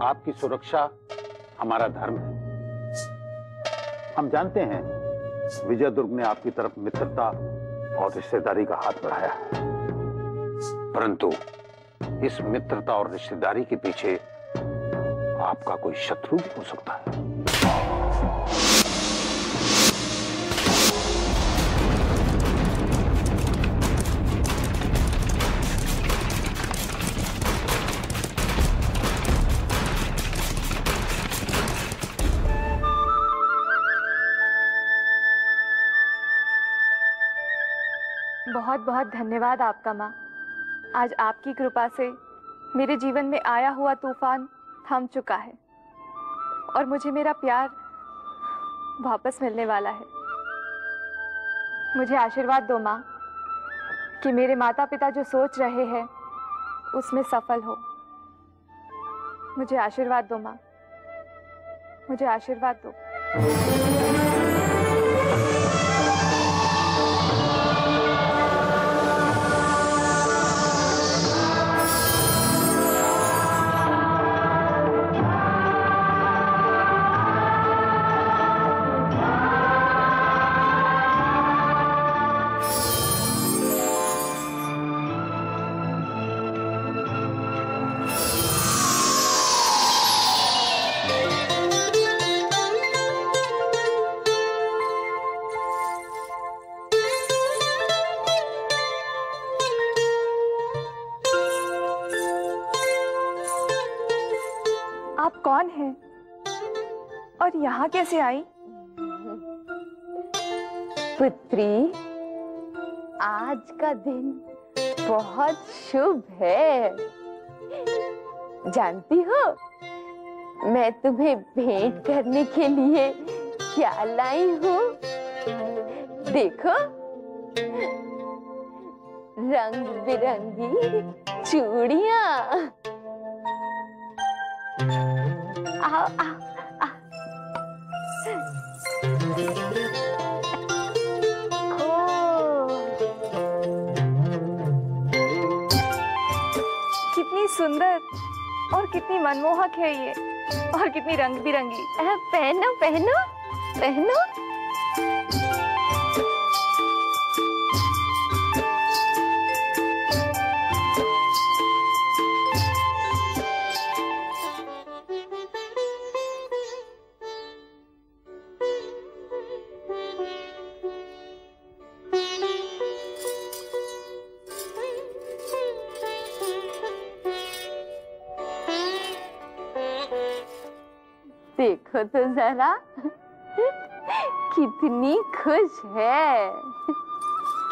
आपकी सुरक्षा हमारा धर्म है। हम जानते हैं विजय दुर्ग ने आपकी तरफ मित्रता और रिश्तेदारी का हाथ बढ़ाया है, परंतु इस मित्रता और रिश्तेदारी के पीछे आपका कोई शत्रु भी हो सकता है। बहुत बहुत धन्यवाद आपका माँ। आज आपकी कृपा से मेरे जीवन में आया हुआ तूफान थम चुका है और मुझे मेरा प्यार वापस मिलने वाला है। मुझे आशीर्वाद दो माँ कि मेरे माता पिता जो सोच रहे हैं उसमें सफल हो। मुझे आशीर्वाद दो माँ, मुझे आशीर्वाद दो। आप कौन हैं और यहाँ कैसे आई? पुत्री, आज का दिन बहुत शुभ है। जानती हो मैं तुम्हें भेंट करने के लिए क्या लाई हूँ? देखो, रंग बिरंगी चूड़ियाँ। आओ आओ आओ। कितनी सुंदर और कितनी मनमोहक है ये, और कितनी रंग बिरंगी। पहनो पहनो पहनो। देखो तो जरा कितनी खुश है।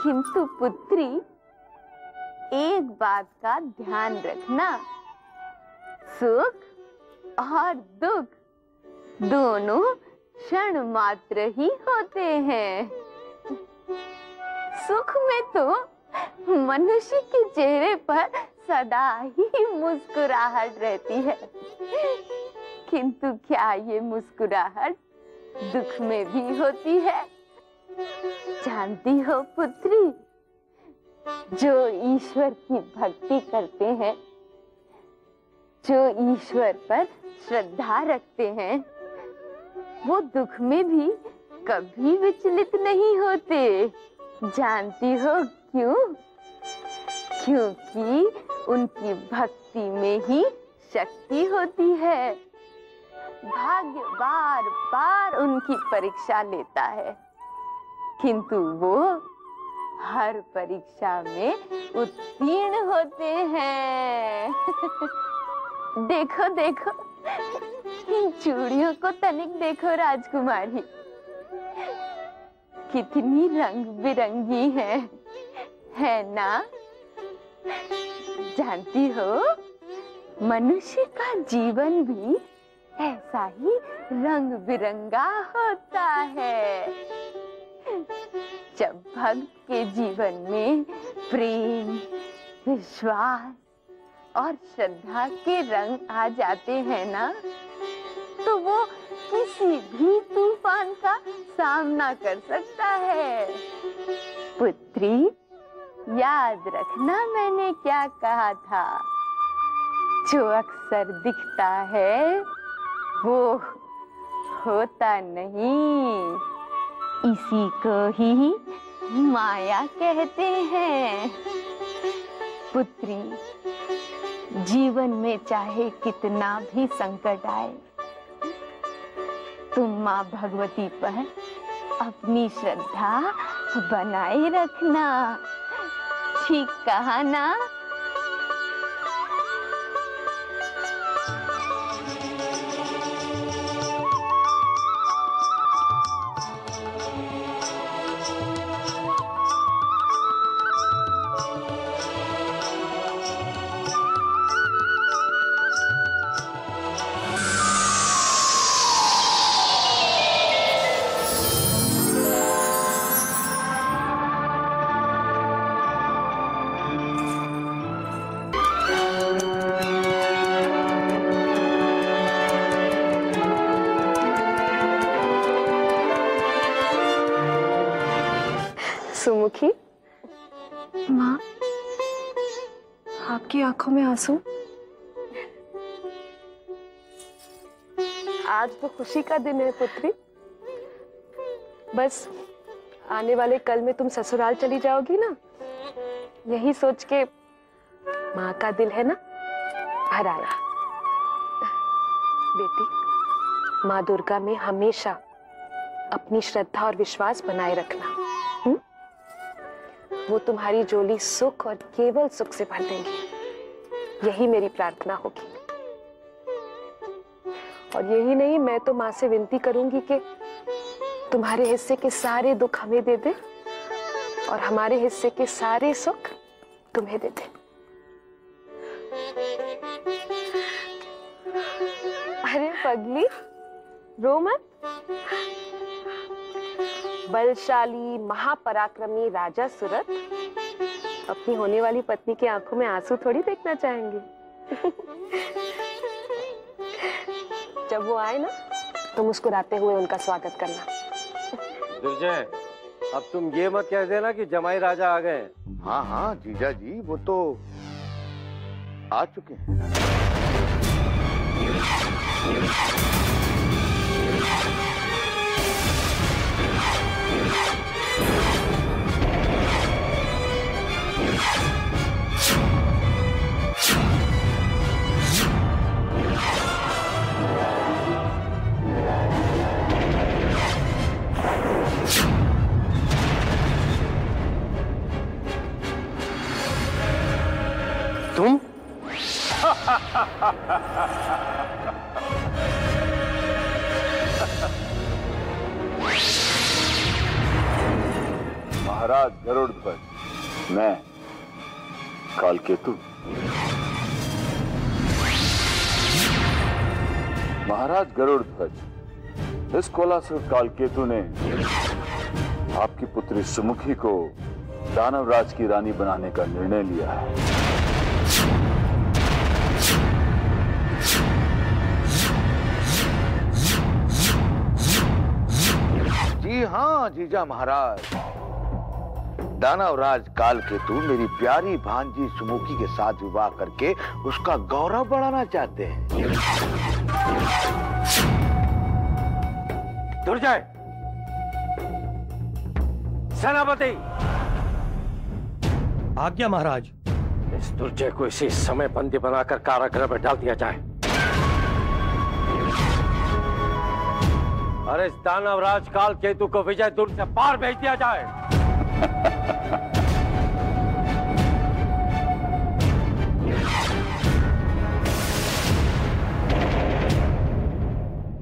किंतु पुत्री, एक बात का ध्यान रखना, सुख और दुख दोनों क्षण मात्र ही होते हैं। सुख में तो मनुष्य के चेहरे पर सदा ही मुस्कुराहट रहती है, किंतु क्या ये मुस्कुराहट दुख में भी होती है? जानती हो पुत्री, जो ईश्वर की भक्ति करते हैं, जो ईश्वर पर श्रद्धा रखते हैं, वो दुख में भी कभी विचलित नहीं होते। जानती हो क्यों? क्योंकि उनकी भक्ति में ही शक्ति होती है। भाग्य बार बार उनकी परीक्षा लेता है, किंतु वो हर परीक्षा में उत्तीर्ण होते हैं। देखो देखो, इन चूड़ियों को तनिक देखो राजकुमारी, कितनी रंग बिरंगी है ना? जानती हो, मनुष्य का जीवन भी ऐसा ही रंग बिरंगा होता है। जब भक्त के जीवन में प्रेम, विश्वास और श्रद्धा के रंग आ जाते हैं ना, तो वो किसी भी तूफान का सामना कर सकता है। पुत्री, याद रखना मैंने क्या कहा था। जो अक्सर दिखता है वो होता नहीं। इसी को ही माया कहते हैं। पुत्री, जीवन में चाहे कितना भी संकट आए, तुम माँ भगवती पर अपनी श्रद्धा बनाए रखना। ठीक कहा ना? सुमुखी, माँ, आपकी आंखों में आंसू? आज तो खुशी का दिन है पुत्री। बस आने वाले कल में तुम ससुराल चली जाओगी ना, यही सोच के माँ का दिल है ना भर आया। बेटी, माँ दुर्गा में हमेशा अपनी श्रद्धा और विश्वास बनाए रखना। वो तुम्हारी झोली सुख और केवल सुख से भर देंगी, यही मेरी प्रार्थना होगी। और यही नहीं, मैं तो माँ से विनती करूंगी कि तुम्हारे हिस्से के सारे दुख हमें दे दे और हमारे हिस्से के सारे सुख तुम्हें दे दे। अरे पगली, रो मत। बलशाली महापराक्रमी राजा सूरत अपनी होने वाली पत्नी की आंखों में आंसू थोड़ी देखना चाहेंगे। जब वो आए ना तो मुस्कुराते हुए उनका स्वागत करना। दुर्जय, अब तुम ये मत कह देना कि जमाई राजा आ गए। हाँ हाँ जीजा जी, वो तो आ चुके हैं। तुम? महाराज गरुड़ध्वज, मैं कालकेतु। महाराज गरुड़ध्वज, इस कोलासुर कालकेतु ने आपकी पुत्री सुमुखी को दानवराज की रानी बनाने का निर्णय लिया है। जी हाँ जीजा महाराज, दानवराज कालकेतु मेरी प्यारी भांजी सुमुखी के साथ विवाह करके उसका गौरव बढ़ाना चाहते हैं। दुर्जय, सेनापति। आज्ञा महाराज। इस दुर्जय को इसी समय बंदी बनाकर कारागृह में डाल दिया जाए। और इस दानवराज कालकेतु को विजय दुर्ग से पार भेज दिया जाए।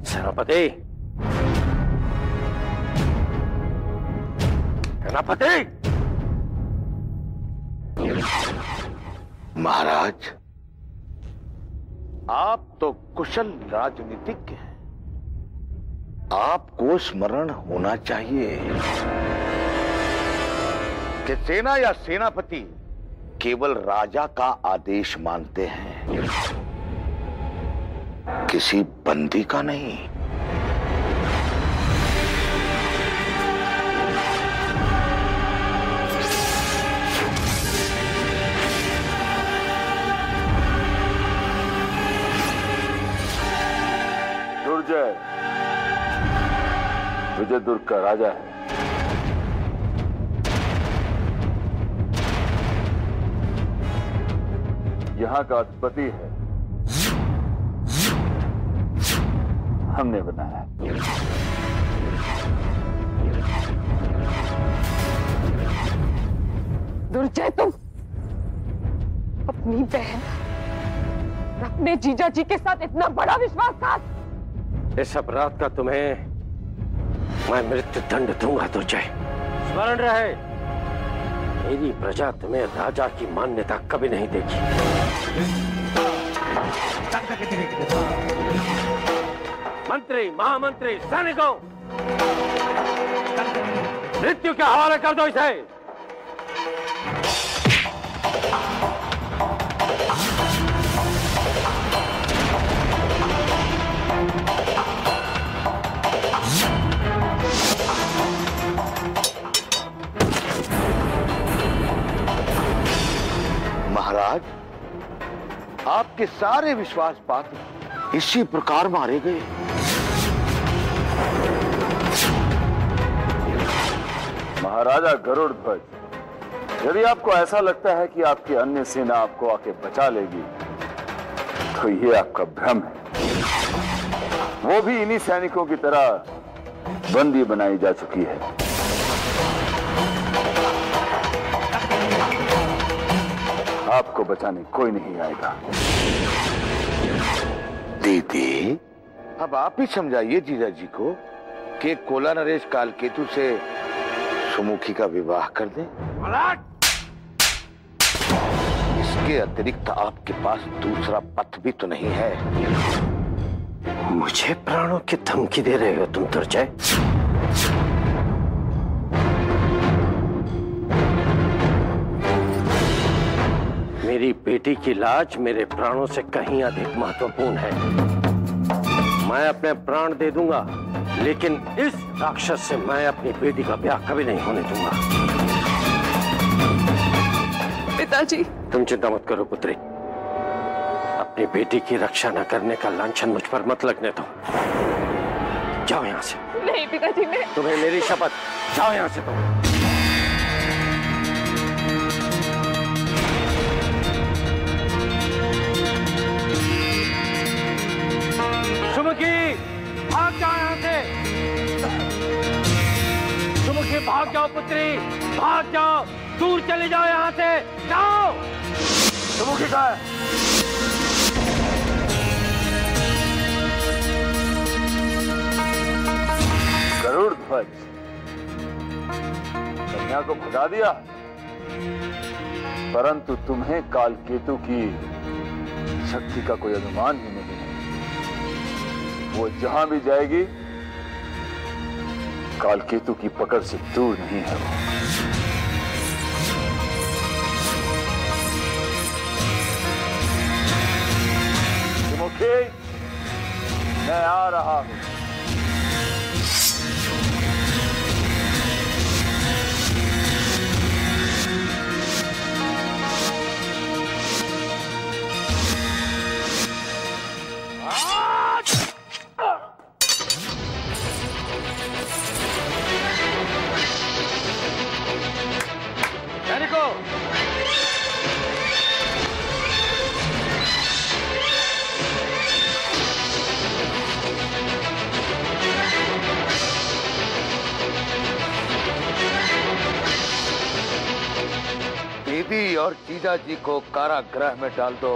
सेनापति, सेनापति। महाराज, आप तो कुशल राजनीतिज्ञ हैं। आपको स्मरण होना चाहिए कि सेना या सेनापति केवल राजा का आदेश मानते हैं, किसी बंदी का नहीं। दुर्जय विजयदुर्ग का राजा है। यहाँ का अधिपति है, हमने बनाया। दुर्जय, तुम अपनी बहन, अपने जीजा जी के साथ इतना बड़ा विश्वासघात। इस अपराध का तुम्हें मैं मृत्यु दंड दूंगा दुर्जय। स्मरण रहे, मेरी प्रजा तुम्हें राजा की मान्यता कभी नहीं देगी। मंत्री, महामंत्री, सैनिकों, मृत्यु के हवाले कर दो इसे। महाराज, आपके सारे विश्वास पात्र इसी प्रकार मारे गए। महाराजा गरुड़ ध्वज, यदि आपको ऐसा लगता है कि आपकी अन्य सेना आपको आके बचा लेगी, तो ये आपका भ्रम है। वो भी इन्हीं सैनिकों की तरह बंदी बनाई जा चुकी है। आपको बचाने कोई नहीं आएगा। दीदी, अब आप ही समझाइए जीजा जी को कि कोला नरेश कालकेतु से सुमुखी का विवाह कर दें। इसके अतिरिक्त आपके पास दूसरा पथ भी तो नहीं है। मुझे प्राणों की धमकी दे रहे हो तुम दुर्जय? मेरी बेटी की लाज मेरे प्राणों से कहीं अधिक महत्वपूर्ण है। मैं अपने प्राण दे दूंगा, लेकिन इस राक्षस से मैं अपनी बेटी का ब्याह कभी नहीं होने दूंगा। पिताजी, तुम चिंता मत करो पुत्री, अपनी बेटी की रक्षा न करने का लांछन मुझ पर मत लगने दो। जाओ यहाँ से। नहीं पिताजी, मैं तुम्हें मेरी शपथ, जाओ यहाँ से तुम। सुमुखी, भाग जाओ यहाँ से। सुमुखी, भाग जाओ पुत्री, भाग जाओ, दूर चले जाओ यहाँ से, जाओ। सुमुखी कहाँ है? गरुड़ ध्वज, कन्या को भगा दिया, परंतु तुम्हें कालकेतु की शक्ति का कोई अनुमान ही नहीं है। वो जहां भी जाएगी, कालकेतु की पकड़ से दूर नहीं है वो। सुमुखी, मैं आ रहा हूं। दीदी और जीजा जी को कारागृह में डाल दो।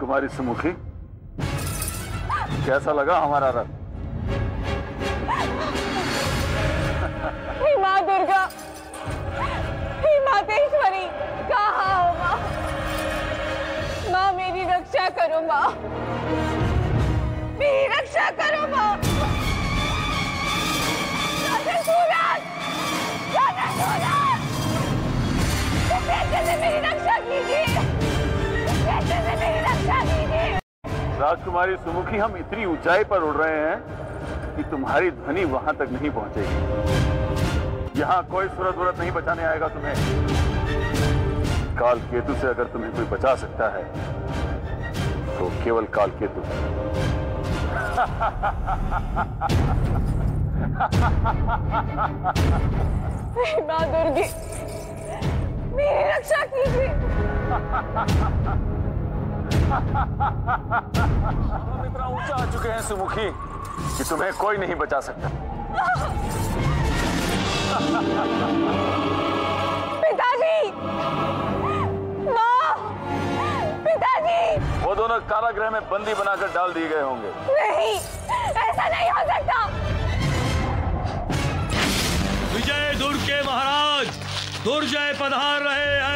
राजकुमारी सुमुखी, कैसा लगा हमारा रथ? हे माँ दुर्गा, हे मातेश्वरी, कहाँ हो माँ? माँ मेरी रक्षा करो माँ, मेरी रक्षा करो माँ। राजा सूरज, राजा सूरज, से मेरी रक्षा कीजिए, से मेरी रक्षा कीजिए। राजकुमारी सुमुखी, हम इतनी ऊंचाई पर उड़ रहे हैं कि तुम्हारी ध्वनि वहां तक नहीं पहुंचेगी। यहाँ कोई सूरत वूरत नहीं बचाने आएगा तुम्हें। काल केतु से अगर तुम्हें कोई बचा सकता है तो केवल काल केतु। माँ दुर्गे, मेरी रक्षा कीजिए। हम इतना ऊंचा आ चुके हैं सुमुखी कि तुम्हें कोई नहीं बचा सकता। पिताजी, माँ, पिताजी। वो दोनों कारागृह में बंदी बनाकर डाल दिए गए होंगे। नहीं, ऐसा नहीं हो सकता। विजय दुर्ग के महाराज दुर्जय पधार रहे हैं।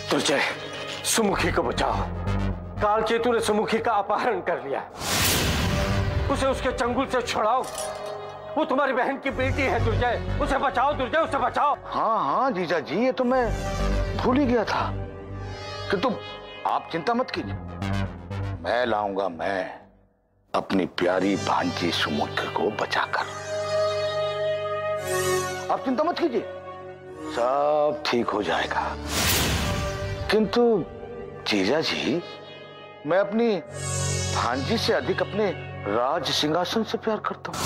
दुर्जय, सुमुखी को बचाओ। कालकेतु ने सुमुखी का अपहरण कर लिया। उसे उसके चंगुल से छुड़ाओ। वो तुम्हारी बहन की बेटी है दुर्जय, उसे बचाओ दुर्जय, उसे बचाओ। हाँ हाँ जीजा जी, ये तो मैं भूल ही गया था कि तुम, आप चिंता मत कीजिए, मैं लाऊंगा, मैं अपनी प्यारी भांजी सुमुखी को बचाकर। आप चिंता मत कीजिए, सब ठीक हो जाएगा। किंतु जीजा जी, मैं अपनी भांजी से अधिक अपने राज सिंहासन से प्यार करता हूं।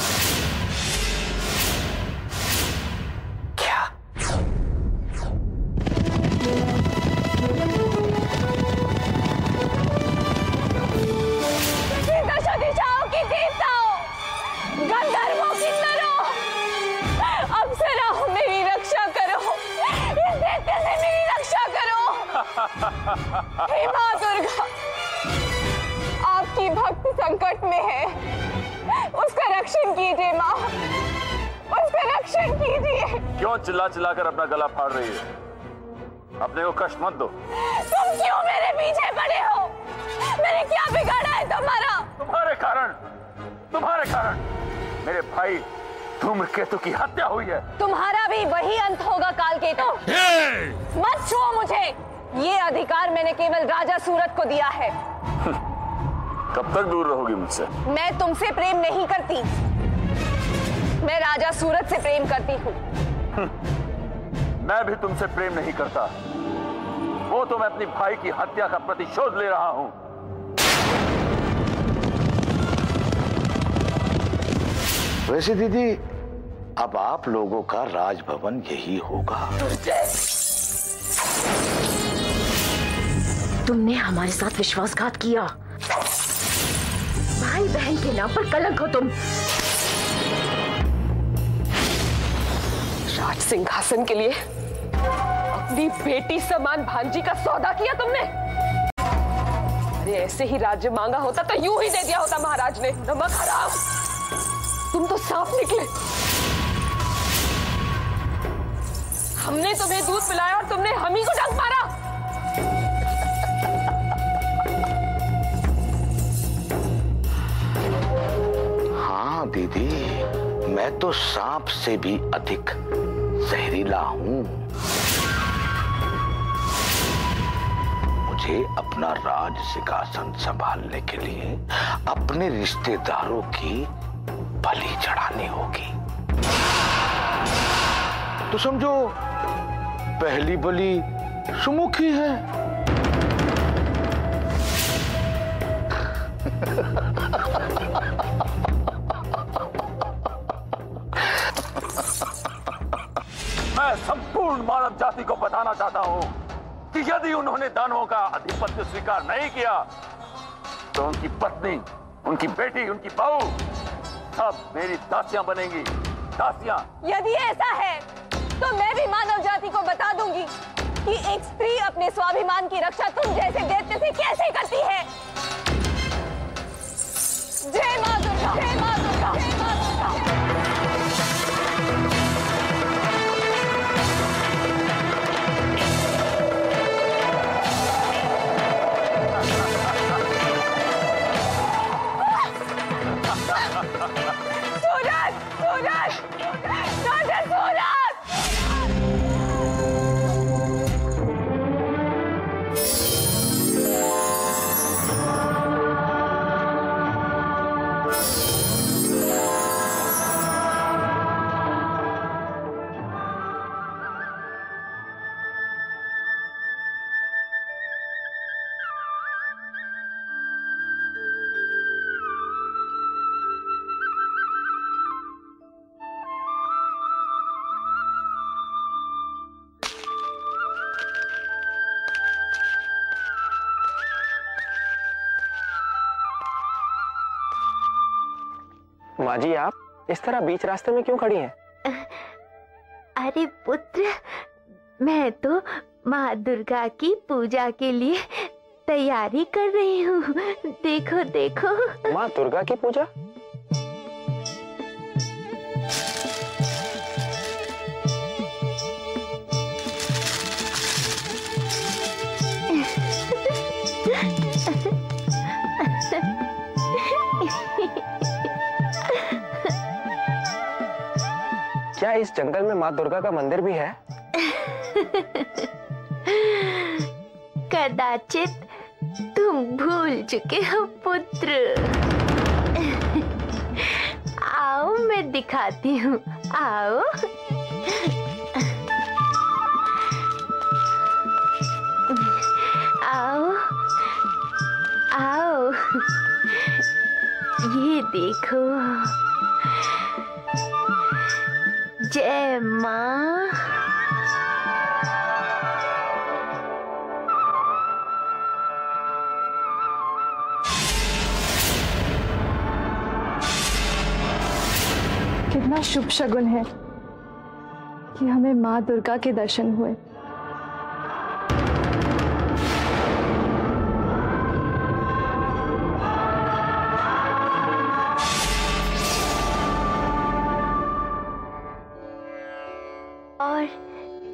क्या? दिशाओं की देवताओं, गंधर्वों की नरों, अप्सराओं, मेरी रक्षा करो। इस दैत्य से मेरी रक्षा करो। हे माँ दुर्गा, आपकी भक्त संकट में है, उसका रक्षण कीजिए माँ, उसका रक्षण कीजिए। क्यों चिल्ला चिल्ला कर अपना गला फाड़ रही है? अपने को कष्ट मत दो। तुम क्यों मेरे पीछे पड़े हो? मैंने क्या बिगाड़ा है तुम्हारा? तुम्हारे कारण मेरे भाई धूम्रकेतु की हत्या हुई है। तुम्हारा भी वही अंत होगा कालकेतु। मत छुओ मुझे, ये अधिकार मैंने केवल राजा सूरत को दिया है। कब तक दूर रहोगी मुझसे? मैं तुमसे प्रेम नहीं करती, मैं राजा सूरत से प्रेम करती हूँ। मैं भी तुमसे प्रेम नहीं करता, वो तो मैं अपनी भाई की हत्या का प्रतिशोध ले रहा हूं। वैसे दीदी, अब आप लोगों का राजभवन यही होगा। तुमने हमारे साथ विश्वासघात किया। भाई बहन के नाम पर कलंक हो तुम। राज सिंहासन के लिए अपनी बेटी समान भांजी का सौदा किया तुमने। अरे ऐसे ही राज्य मांगा होता तो यूं ही दे दिया होता महाराज ने। नमक हराम, तुम तो सांप निकले। हमने तुम्हें दूध पिलाया और तुमने हम ही को डंक मारा। हाँ दीदी, मैं तो सांप से भी अधिक जहरीला हूं। मुझे अपना राज सिंहासन संभालने के लिए अपने रिश्तेदारों की बलि चढ़ानी होगी। तो समझो पहली बलि सुमुखी है। मैं संपूर्ण मानव जाति को बताना चाहता हूं कि यदि उन्होंने दानवों का आधिपत्य स्वीकार नहीं किया तो उनकी पत्नी, उनकी बेटी, उनकी बहू सब मेरी दासियां बनेंगी, दासियां। यदि ऐसा है तो मैं भी मानव जाति को बता दूंगी कि एक स्त्री अपने स्वाभिमान की रक्षा तुम जैसे दैत्य से कैसे करती है। जय मां दुर्गा, जय मां दुर्गा, जय मां दुर्गा। सूरज, सूरज, राजा सूरज। माँ जी, आप इस तरह बीच रास्ते में क्यों खड़ी हैं? अरे पुत्र, मैं तो माँ दुर्गा की पूजा के लिए तैयारी कर रही हूँ। देखो देखो। माँ दुर्गा की पूजा? क्या इस जंगल में माँ दुर्गा का मंदिर भी है? कदाचित तुम भूल चुके हो पुत्र। आओ मैं दिखाती हूँ, आओ। आओ आओ, ये देखो। जय माँ। कितना शुभ शगुन है कि हमें माँ दुर्गा के दर्शन हुए। और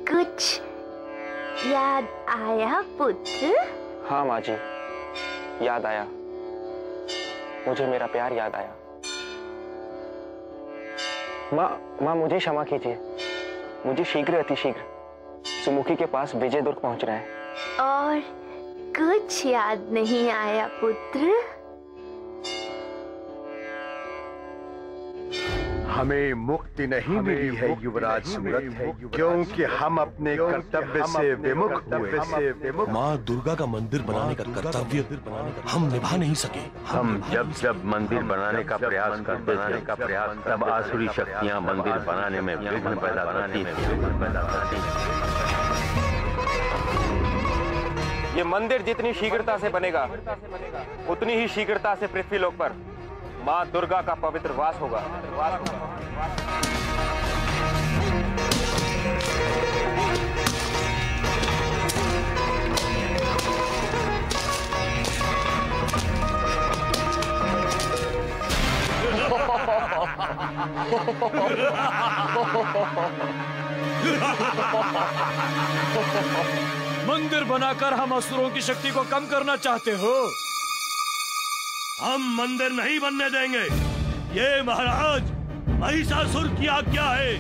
कुछ याद आया पुत्र? हाँ माँ जी, याद आया। मुझे मेरा प्यार याद आया। माँ मुझे क्षमा कीजिए। मुझे शीघ्र अतिशीघ्र सुमुखी के पास विजय दुर्ग पहुंचना है। और कुछ याद नहीं आया पुत्र? हमें मुक्ति नहीं मिली है युवराज सूरत, क्योंकि हम अपने कर्तव्य से विमुख हुए। माँ दुर्गा का मंदिर बनाने का कर्तव्य हम निभा नहीं सके। हम जब जब मंदिर बनाने का प्रयास करते थे, तब आसुरी शक्तियाँ मंदिर बनाने में विघ्न पैदा करती थी। ये मंदिर जितनी शीघ्रता से बनेगा, उतनी ही शीघ्रता से पृथ्वीलोक पर माँ दुर्गा का पवित्र वास होगा। मंदिर बनाकर हम असुरों की शक्ति को कम करना चाहते हो? हम मंदिर नहीं बनने देंगे। ये महाराज महिषासुर की आज्ञा है।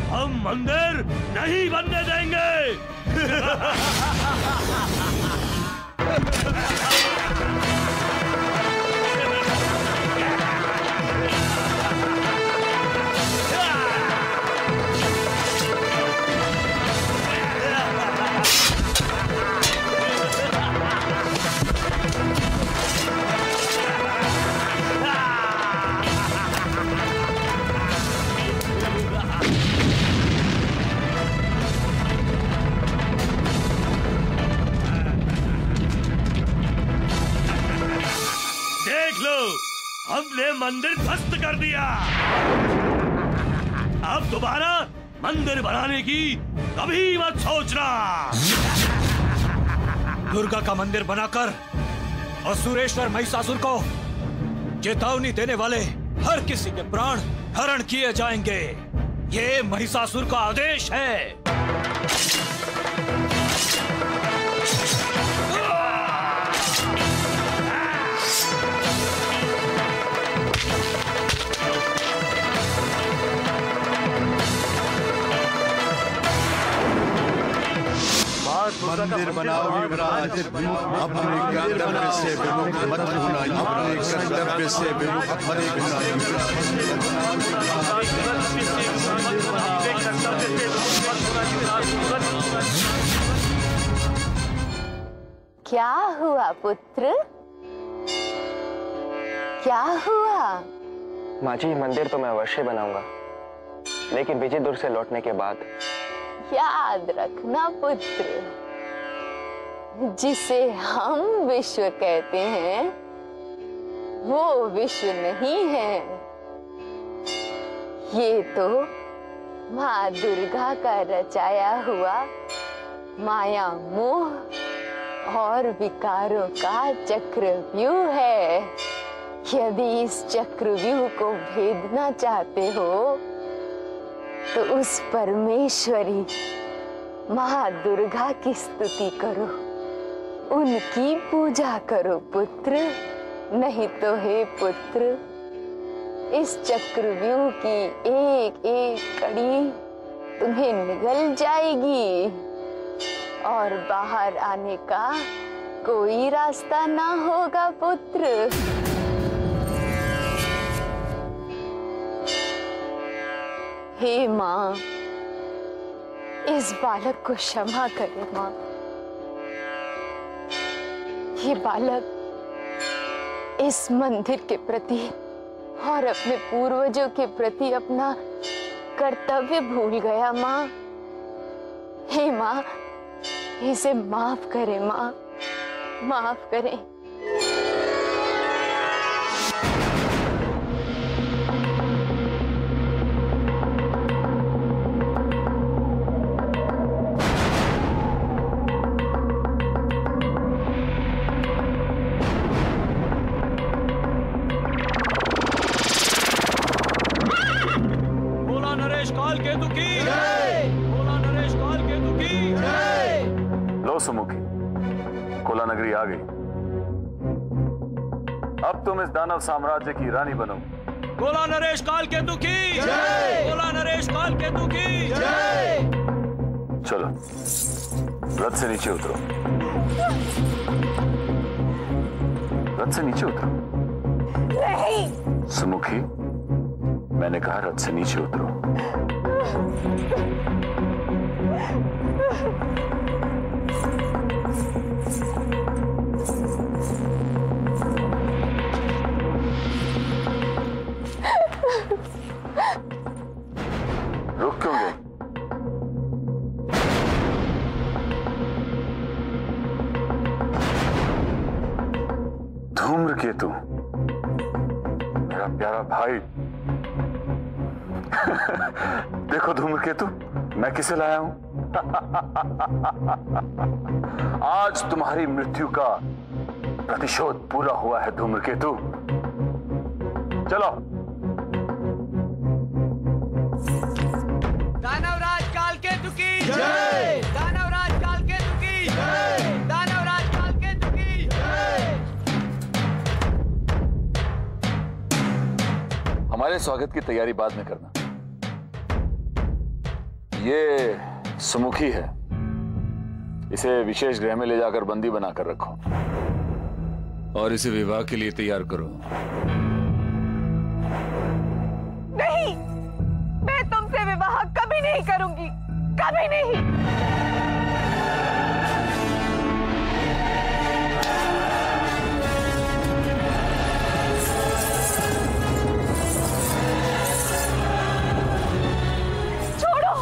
हम मंदिर नहीं बनने देंगे। हमने मंदिर ध्वस्त कर दिया। अब दोबारा मंदिर बनाने की कभी मत सोचना। दुर्गा का मंदिर बनाकर असुरेश्वर महिषासुर को चेतावनी देने वाले हर किसी के प्राण हरण किए जाएंगे। ये महिषासुर का आदेश है। मंदिर बनाओ युवराज, अपने कर्तव्य से विमुख मत होना युवराज, कर्तव्य से विमुख मत होना क्या हुआ पुत्र? क्या हुआ? माँ जी, मंदिर तो मैं अवश्य बनाऊंगा, लेकिन विजय दुर्ग से लौटने के बाद। याद रखना पुत्र, जिसे हम विश्व कहते हैं वो विश्व नहीं है। ये तो माँ दुर्गा का रचाया हुआ माया मोह और विकारों का चक्रव्यूह है। यदि इस चक्रव्यूह को भेदना चाहते हो तो उस परमेश्वरी माँ दुर्गा की स्तुति करो, उनकी पूजा करो पुत्र। नहीं तो हे पुत्र, इस चक्रव्यूह की एक एक कड़ी तुम्हें निगल जाएगी और बाहर आने का कोई रास्ता ना होगा पुत्र। हे माँ, इस बालक को क्षमा करे माँ। ये बालक इस मंदिर के प्रति और अपने पूर्वजों के प्रति अपना कर्तव्य भूल गया माँ। हे माँ, इसे माफ करें माँ, माफ करें। सुमुखी, कोला नगरी आ गई। अब तुम इस दानव साम्राज्य की रानी बनो। कोला नरेश काल केतु की जय। कोला नरेश काल केतु की जय। चलो रथ से नीचे उतरो, रथ से नीचे उतरो। नहीं सुमुखी, मैंने कहा रथ से नीचे उतरो। रुक क्यों गए? धूम्रकेतु, मेरा प्यारा भाई। देखो धूम्रकेतु, मैं किसे लाया हूं? आज तुम्हारी मृत्यु का प्रतिशोध पूरा हुआ है धूम्रकेतु। चलो। दानवराज कालकेतु की जय। दानवराज कालकेतु की जय। दानवराज कालकेतु की जय। हमारे स्वागत की तैयारी बाद में करना। ये सुमुखी है, इसे विशेष गृह में ले जाकर बंदी बनाकर रखो और इसे विवाह के लिए तैयार करो। नहीं, मैं तुमसे विवाह कभी नहीं करूंगी, कभी नहीं। छोड़ो,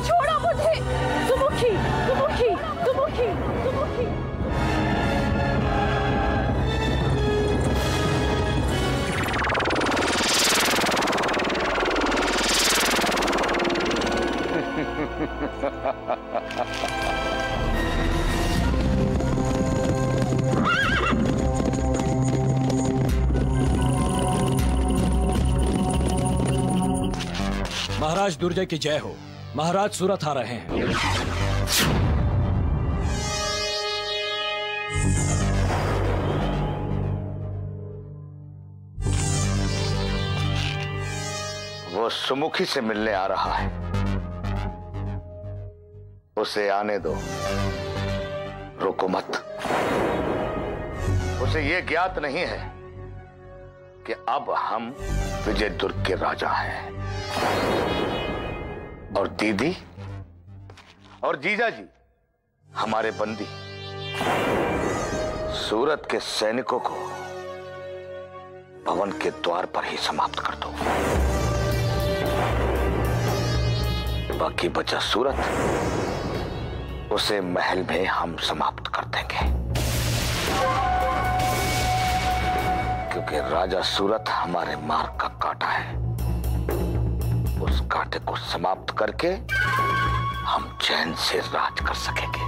छोड़ो मुझे। सुमुखी, सुमुखी, सुमुखी, सुमुखी। महाराज दुर्जय की जय हो। महाराज सूरत आ रहे हैं। वो सुमुखी से मिलने आ रहा है, उसे आने दो, रुको मत। उसे ये ज्ञात नहीं है कि अब हम विजय दुर्ग के राजा हैं और दीदी और जीजा जी हमारे बंदी। सूरत के सैनिकों को भवन के द्वार पर ही समाप्त कर दो। बाकी बचा सूरत, उसे महल में हम समाप्त कर देंगे, क्योंकि राजा सूरत हमारे मार्ग का कांटा है। उस कांटे को समाप्त करके हम चैन से राज कर सकेंगे।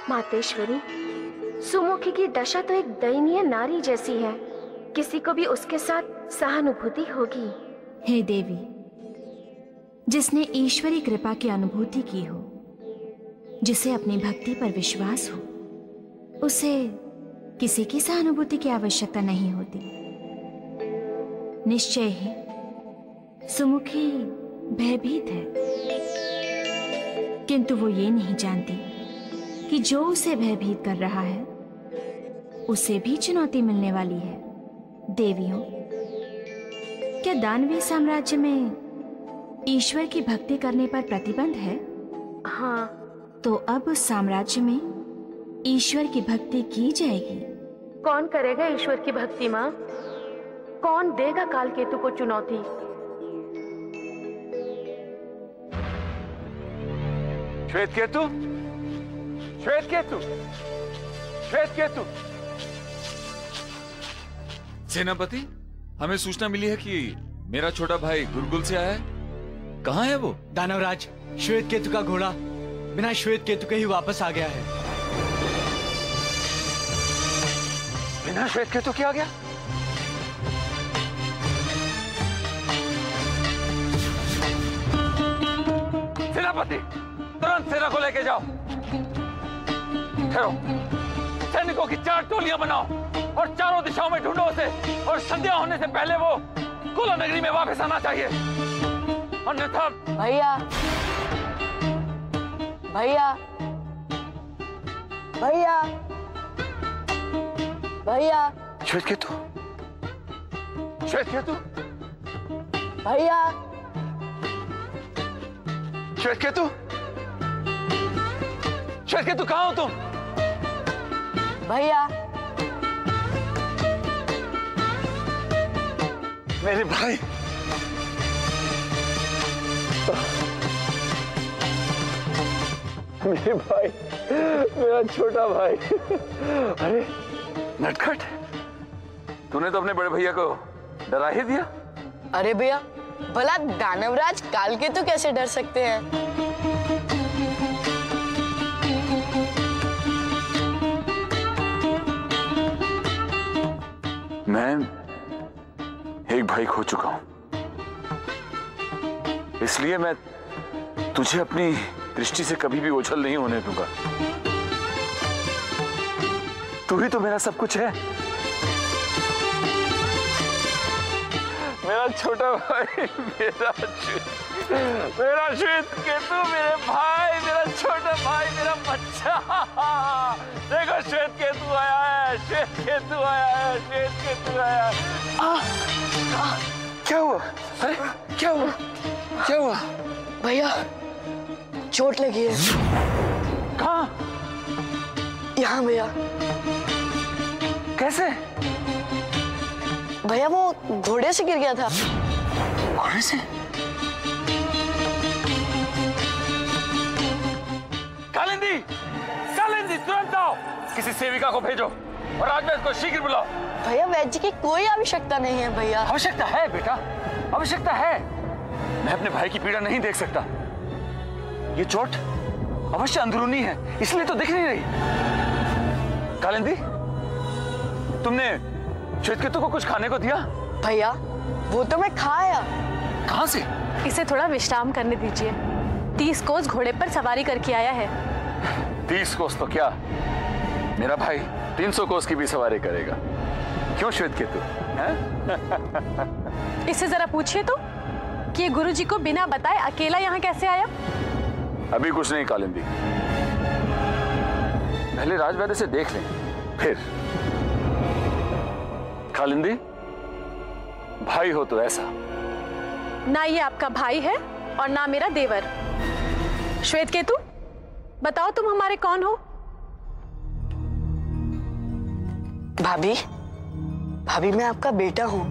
मातेश्वरी, सुमुखी की दशा तो एक दयनीय नारी जैसी है। किसी को भी उसके साथ सहानुभूति होगी। हे देवी, जिसने ईश्वरी कृपा की अनुभूति की हो, जिसे अपनी भक्ति पर विश्वास हो, उसे किसी की सहानुभूति की आवश्यकता नहीं होती। निश्चय ही सुमुखी भयभीत है, किंतु वो ये नहीं जानती कि जो उसे भयभीत कर रहा है उसे भी चुनौती मिलने वाली है। देवियों, क्या दानवीय साम्राज्य में ईश्वर की भक्ति करने पर प्रतिबंध है? हाँ। तो अब उस साम्राज्य में ईश्वर की भक्ति की जाएगी। कौन करेगा ईश्वर की भक्ति माँ? कौन देगा कालकेतु को चुनौती? श्वेतकेतु, श्वेतकेतु, श्वेतकेतु। सेनापति, हमें सूचना मिली है कि मेरा छोटा भाई गुरुकुल से आया है। कहाँ है वो? दानवराज, श्वेतकेतु का घोड़ा बिना श्वेतकेतु के ही वापस आ गया है। बिना श्वेतकेतु के आ गया? सेनापति, तुरंत सेना को लेके जाओ। ठहरो, सैनिकों की 4 टोलियां बनाओ और चारों दिशाओं में ढूंढो उसे, और संध्या होने से पहले वो कुला नगरी में वापस आना चाहिए, अन्यथा। भैया, भैया, भैया, भैया। श्वेतकेतु, श्वेतकेतु, भैया, श्वेतकेतु, श्वेतकेतु, कहाँ हो तुम? भैया, मेरे भाई, मेरे भाई, मेरा छोटा भाई। अरे नटखट, तूने तो अपने बड़े भैया को डरा ही दिया। अरे भैया, भला दानवराज कालकेतु कैसे डर सकते हैं? मैं एक भाई खो चुका हूं, इसलिए मैं तुझे अपनी दृष्टि से कभी भी ओझल नहीं होने दूंगा। तू ही तो मेरा सब कुछ है। मेरा छोटा भाई, मेरा श्वेतकेतु, मेरे भाई, मेरा छोटा भाई, मेरा बच्चा। देखो श्वेतकेतु आया है, श्वेतकेतु आया है, श्वेतकेतु आया है। क्या हुआ? अरे क्या हुआ? क्या हुआ? भैया, चोट लगी है। कहाँ? यहाँ भैया। कैसे? भैया वो घोड़े से गिर गया था। घोड़े से? कालिंदी, कालिंदी तुरंत आओ, किसी सेविका को भेजो और राजवैद्य को शीघ्र बुलाओ। भैया वैद्य जी की कोई आवश्यकता नहीं है भैया। आवश्यकता है बेटा, आवश्यकता है। मैं अपने भाई की पीड़ा नहीं देख सकता। ये चोट अवश्य अंदरूनी है, इसलिए तो दिख नहीं रही। कालिंदी, तुमने श्वेतकेतु को कुछ खाने को दिया? भैया वो तो मैं खाया। कहां से? इसे थोड़ा विश्राम करने दीजिए। 30 कोस घोड़े पर सवारी करके आया है। 30 कोस तो क्या, मेरा भाई 300 कोस की भी सवारी करेगा। क्यों श्वेतकेतु? इससे जरा पूछिए तो कि ये गुरुजी को बिना बताए अकेला यहाँ कैसे आया? अभी कुछ नहीं कालिंदी, पहले राजवैद्य से देख लें फिर। कालिंदी, भाई हो तो ऐसा। ना ये आपका भाई है और ना मेरा देवर। श्वेतकेतु, बताओ तुम हमारे कौन हो? भाभी, भाभी मैं आपका बेटा हूँ।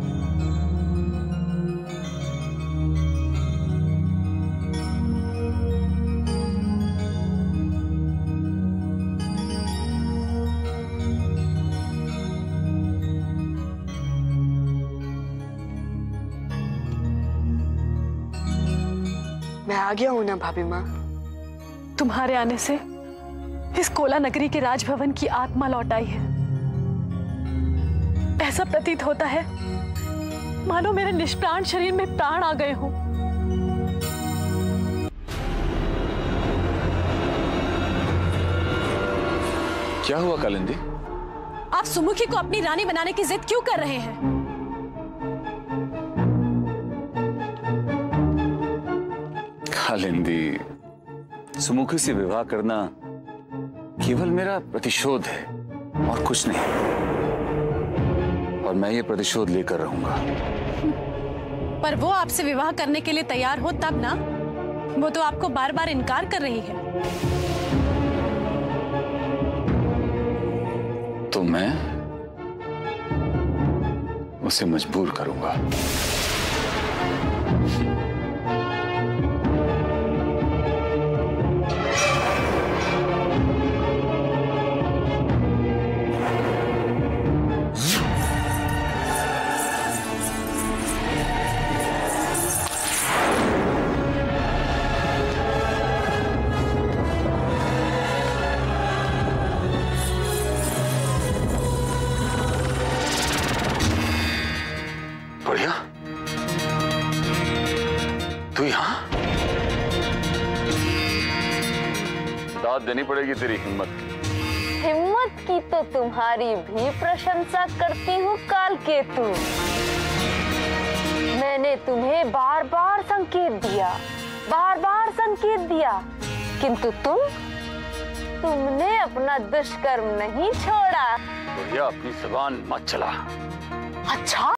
मैं आ गया हूं ना भाभी माँ। तुम्हारे आने से इस कोला नगरी के राजभवन की आत्मा लौट आई है। ऐसा प्रतीत होता है मानो मेरे निष्प्राण शरीर में प्राण आ गए हों। क्या हुआ कालिंदी? आप सुमुखी को अपनी रानी बनाने की जिद क्यों कर रहे हैं? कालिंदी, सुमुखी से विवाह करना केवल मेरा प्रतिशोध है और कुछ नहीं। और मैं ये प्रतिशोध लेकर रहूंगा। पर वो आपसे विवाह करने के लिए तैयार हो तब ना। वो तो आपको बार बार इनकार कर रही है। तो मैं उसे मजबूर करूंगा। बढ़िया, तू यहाँ? दाद देनी पड़ेगी तेरी हिम्मत की। हिम्मत की तो तुम्हारी भी प्रशंसा करती हूँ कालकेतु। मैंने तुम्हें बार बार संकेत दिया, किंतु तुमने अपना दुष्कर्म नहीं छोड़ा। बढ़िया, अपनी जुबान मत चला। अच्छा।